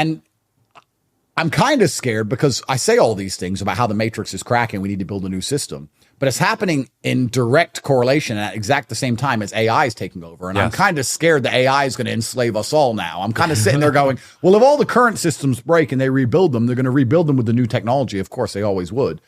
And I'm kind of scared because I say all these things about how the matrix is cracking. We need to build a new system, but it's happening in direct correlation at exact the same time as AI is taking over. And I'm kind of scared that AI is going to enslave us all now. I'm kind of sitting there going, well, if all the current systems break and they rebuild them, they're going to rebuild them with the new technology. Of course, they always would.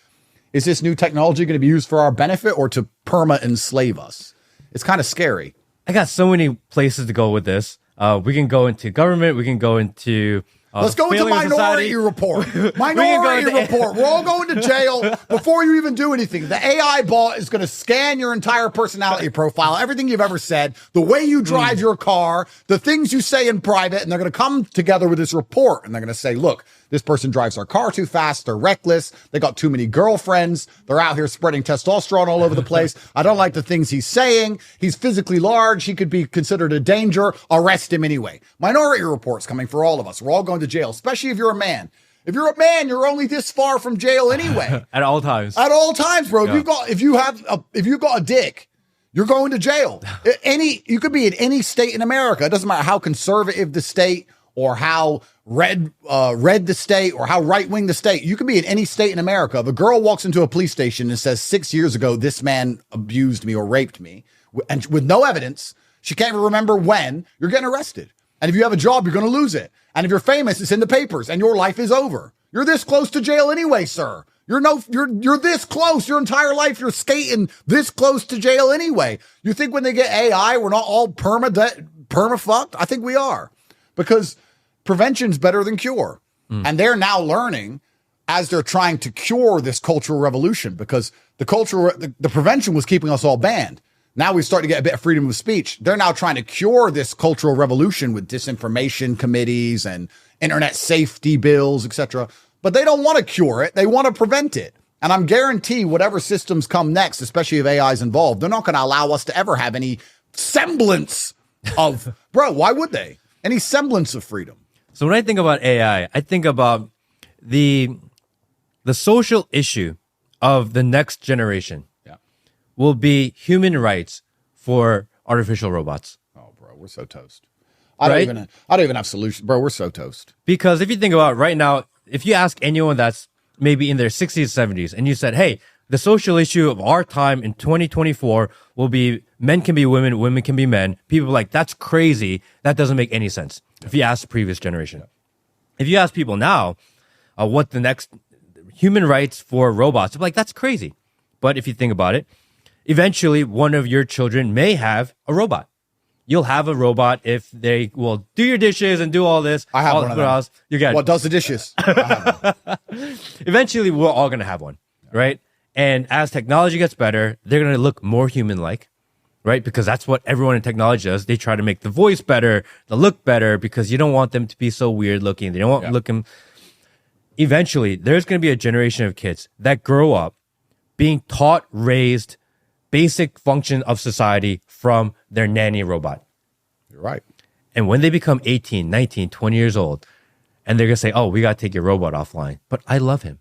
Is this new technology going to be used for our benefit or to perma enslave us? It's kind of scary. I got so many places to go with this. We can go into government. We can go into let's go into Minority Report. Minority Report. We're all going to jail before you even do anything. The AI bot is going to scan your entire personality profile, everything you've ever said, the way you drive your car, the things you say in private, and they're going to come together with this report, and they're going to say, look, this person drives their car too fast. They're reckless. They got too many girlfriends. They're out here spreading testosterone all over the place. I don't like the things he's saying. He's physically large. He could be considered a danger. Arrest him anyway. Minority Report's coming for all of us. We're all going to jail, especially if you're a man. If you're a man, you're only this far from jail anyway. At all times. At all times, bro. Yeah. If you got a dick, you're going to jail. You could be in any state in America. It doesn't matter how conservative the state or how red the state or how right-wing the state. You can be in any state in America. If a girl walks into a police station and says 6 years ago, this man abused me or raped me, and with no evidence, she can't even remember when, you're getting arrested. And if you have a job, you're going to lose it. And if you're famous, it's in the papers and your life is over. You're this close to jail anyway, sir. You're this close your entire life. You're skating this close to jail anyway. You think when they get AI, we're not all perma fucked? I think we are, because prevention's better than cure. And they're now learning as they're trying to cure this cultural revolution, because the prevention was keeping us all banned. Now we start to get a bit of freedom of speech. They're now trying to cure this cultural revolution with disinformation committees and internet safety bills, etc. But they don't want to cure it. They want to prevent it. And I'm guarantee whatever systems come next, especially if AI is involved, they're not going to allow us to ever have any semblance of, bro, why would they? Any semblance of freedom. So when I think about AI, I think about the social issue of the next generation will be human rights for artificial robots. Oh, bro, we're so toast. I don't even have solutions, bro. We're so toast. Because if you think about it right now, if you ask anyone that's maybe in their 60s, 70s, and you said, hey, the social issue of our time in 2024 will be men can be women, women can be men. People are like, that's crazy. That doesn't make any sense. If you ask the previous generation. If you ask people now, what the next human rights for robots, they're like, that's crazy. But if you think about it, eventually one of your children may have a robot. You'll have a robot if they will do your dishes and do all this. I have one of them. You get what does the dishes? Eventually, we're all going to have one, right? And as technology gets better, they're going to look more human-like, right? Because that's what everyone in technology does. They try to make the voice better, the look better, because you don't want them to be so weird-looking. They don't want looking. Eventually, there's going to be a generation of kids that grow up being taught, raised, basic function of society from their nanny robot. You're right. And when they become 18, 19, 20 years old, and they're going to say, oh, we got to take your robot offline. But I love him.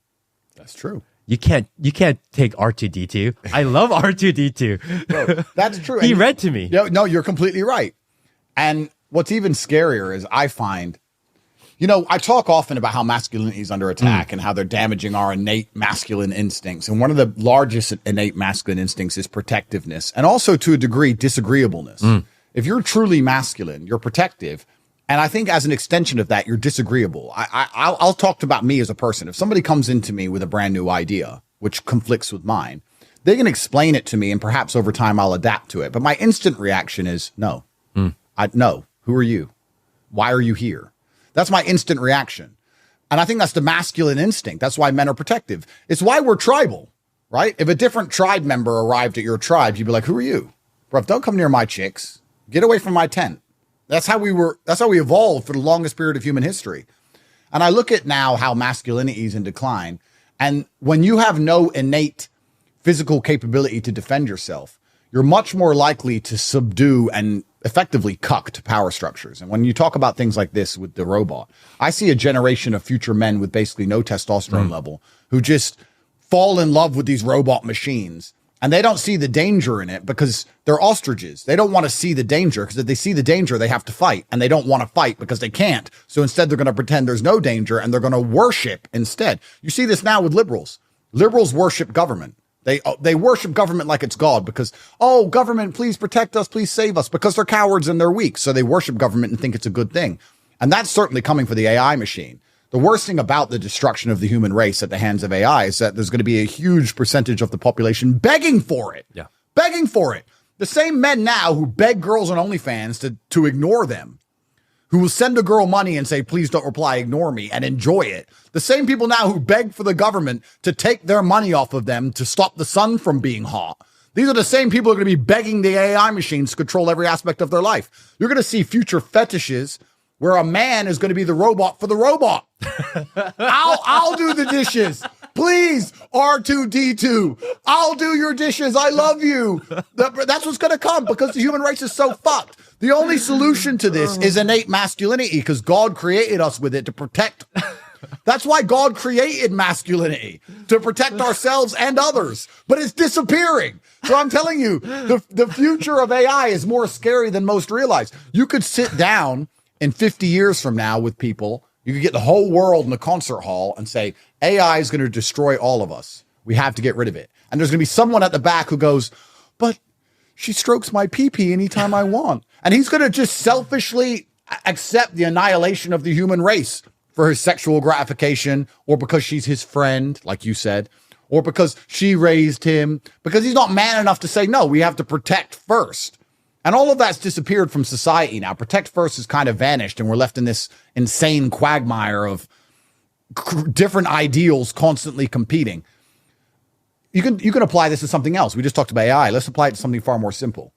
That's true. You can't take R2-D2. I love R2-D2. Bro, that's true. He read to me. No, you're completely right. And what's even scarier is I find, I talk often about how masculinity is under attack and how they're damaging our innate masculine instincts. And one of the largest innate masculine instincts is protectiveness, and also to a degree, disagreeableness. If you're truly masculine, you're protective. And I think as an extension of that, you're disagreeable. I'll talk about me as a person. If somebody comes into me with a brand new idea, which conflicts with mine, they can explain it to me, and perhaps over time I'll adapt to it. But my instant reaction is no. No. Who are you? Why are you here? That's my instant reaction. And I think that's the masculine instinct. That's why men are protective. It's why we're tribal, right? If a different tribe member arrived at your tribe, you'd be like, who are you? Bro, don't come near my chicks. Get away from my tent. That's how we evolved for the longest period of human history. And I look at now how masculinity is in decline. And when you have no innate physical capability to defend yourself, you're much more likely to subdue and effectively cucked power structures. And when you talk about things like this with the robot, I see a generation of future men with basically no testosterone level who just fall in love with these robot machines And they don't see the danger in it because they're ostriches. They don't want to see the danger because if they see the danger, they have to fight. And they don't want to fight because they can't. So instead, they're going to pretend there's no danger and they're going to worship instead. You see this now with liberals. Liberals worship government. They worship government like it's God because, oh, government, please protect us, please save us, because they're cowards and they're weak. So they worship government and think it's a good thing. And that's certainly coming for the AI machine. The worst thing about the destruction of the human race at the hands of AI is that there's going to be a huge percentage of the population begging for it. Yeah. Begging for it. The same men now who beg girls on OnlyFans to ignore them, who will send a girl money and say, please don't reply, ignore me, and enjoy it. The same people now who beg for the government to take their money off of them to stop the sun from being hot. These are the same people who are going to be begging the AI machines to control every aspect of their life. You're going to see future fetishes where a man is going to be the robot for the robot. I'll do the dishes. Please, R2-D2. I'll do your dishes. I love you. That's what's going to come because the human race is so fucked. The only solution to this is innate masculinity because God created us with it to protect. That's why God created masculinity, to protect ourselves and others. But it's disappearing. So I'm telling you, the future of AI is more scary than most realize. You could sit down in 50 years from now with people, you could get the whole world in a concert hall and say, AI is going to destroy all of us. We have to get rid of it. And there's going to be someone at the back who goes, but she strokes my pee-pee anytime I want. And he's going to just selfishly accept the annihilation of the human race for his sexual gratification, or because she's his friend, like you said, or because she raised him, because he's not man enough to say, no, we have to protect first. And all of that's disappeared from society now. Protect first has kind of vanished, and we're left in this insane quagmire of different ideals constantly competing. You can apply this to something else. We just talked about AI. Let's apply it to something far more simple.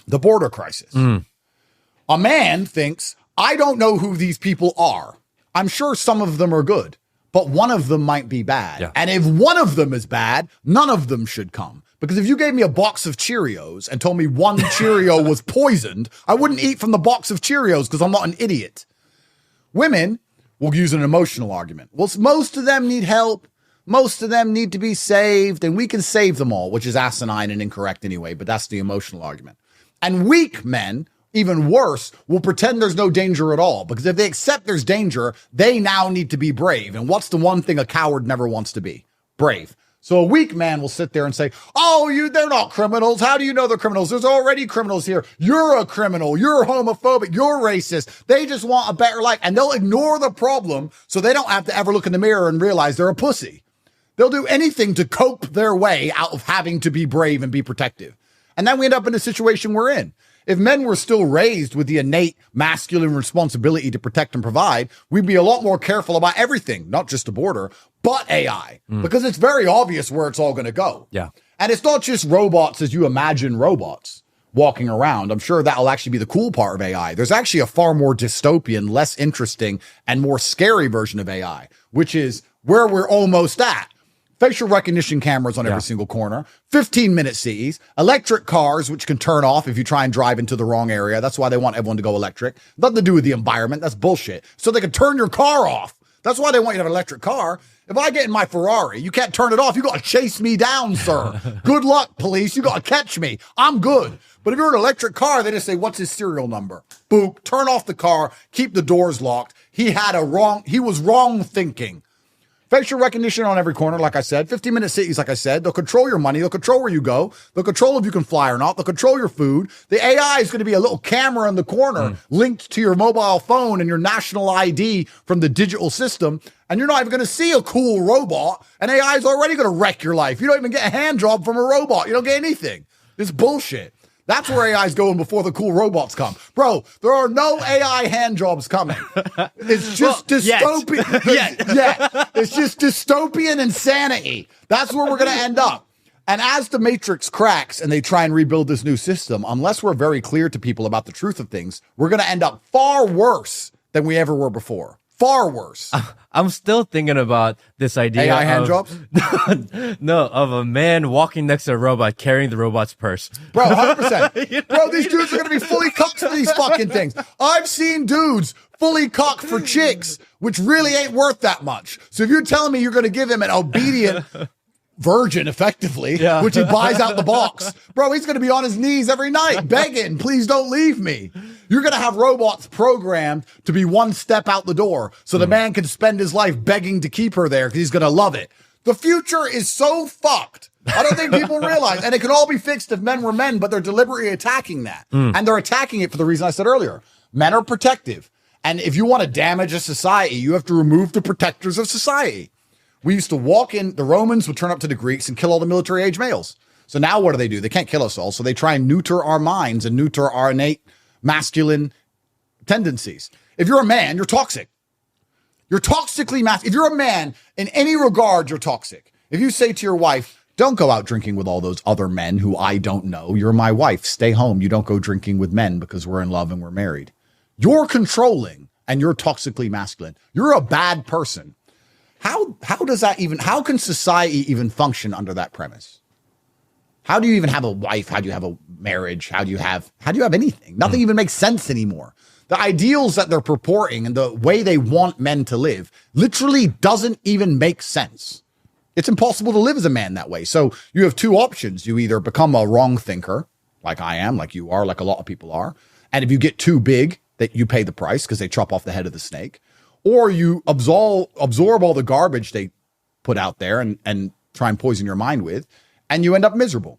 The border crisis. A man thinks, I don't know who these people are. I'm sure some of them are good, but one of them might be bad. Yeah. And if one of them is bad, none of them should come. Because if you gave me a box of Cheerios and told me one Cheerio was poisoned, I wouldn't eat from the box of Cheerios because I'm not an idiot. Women will use an emotional argument. Well, most of them need help. Most of them need to be saved, and we can save them all, which is asinine and incorrect anyway, but that's the emotional argument. And weak men, even worse, will pretend there's no danger at all, because if they accept there's danger, they now need to be brave. And what's the one thing a coward never wants to be? Brave. So a weak man will sit there and say, oh, they're not criminals. How do you know they're criminals? There's already criminals here. You're a criminal. You're homophobic. You're racist. They just want a better life. And they'll ignore the problem so they don't have to ever look in the mirror and realize they're a pussy. They'll do anything to cope their way out of having to be brave and be protective. And then we end up in the situation we're in. If men were still raised with the innate masculine responsibility to protect and provide, we'd be a lot more careful about everything, not just the border, but AI, because it's very obvious where it's all going to go. Yeah. And it's not just robots as you imagine robots walking around. I'm sure that'll actually be the cool part of AI. There's actually a far more dystopian, less interesting, and more scary version of AI, which is where we're almost at. Facial recognition cameras on every single corner, 15-minute CEs, electric cars, which can turn off if you try and drive into the wrong area. That's why they want everyone to go electric. Nothing to do with the environment. That's bullshit. So they can turn your car off. That's why they want you to have an electric car. If I get in my Ferrari, you can't turn it off. You got to chase me down, sir. Good luck, police. You got to catch me. I'm good. But if you're an electric car, they just say, what's his serial number? Boop, turn off the car, keep the doors locked. He was wrong thinking. Facial recognition on every corner, like I said. 15-minute cities, like I said. They'll control your money. They'll control where you go. They'll control if you can fly or not. They'll control your food. The AI is going to be a little camera in the corner linked to your mobile phone and your national ID from the digital system. And you're not even going to see a cool robot. And AI is already going to wreck your life. You don't even get a hand job from a robot. You don't get anything. It's bullshit. That's where AI is going before the cool robots come. Bro, there are no AI hand jobs coming. It's just dystopian. Yeah. It's just dystopian insanity. That's where we're going to end up. And as the matrix cracks and they try and rebuild this new system, unless we're very clear to people about the truth of things, we're going to end up far worse than we ever were before. Far worse. I'm still thinking about this idea AI hand jobs? No, of a man walking next to a robot carrying the robot's purse. Bro, 100%. Bro, these dudes are going to be fully cucked for these fucking things. I've seen dudes fully cucked for chicks, which really ain't worth that much. So if you're telling me you're going to give him an obedient virgin effectively, which he buys out the box. Bro, he's going to be on his knees every night begging, please don't leave me. You're going to have robots programmed to be one step out the door so the man can spend his life begging to keep her there because he's going to love it. The future is so fucked. I don't think people realize, and it could all be fixed if men were men, but they're deliberately attacking that. And they're attacking it for the reason I said earlier. Men are protective. And if you want to damage a society, you have to remove the protectors of society. We used to walk in, the Romans would turn up to the Greeks and kill all the military age males. So now what do? They can't kill us all. So they try and neuter our minds and neuter our innate masculine tendencies. If you're a man, you're toxic. You're toxically masculine. If you're a man, in any regard, you're toxic. If you say to your wife, don't go out drinking with all those other men who I don't know. You're my wife. Stay home. You don't go drinking with men because we're in love and we're married. You're controlling and you're toxically masculine. You're a bad person. How does that even, how can society even function under that premise? How do you even have a wife? How do you have a marriage? How do you have anything? Nothing even makes sense anymore. The ideals that they're purporting and the way they want men to live literally doesn't even make sense. It's impossible to live as a man that way. So you have two options. You either become a wrong thinker, like I am, like you are, like a lot of people are. And if you get too big, that you pay the price because they chop off the head of the snake. Or you absorb all the garbage they put out there and try and poison your mind with, and you end up miserable.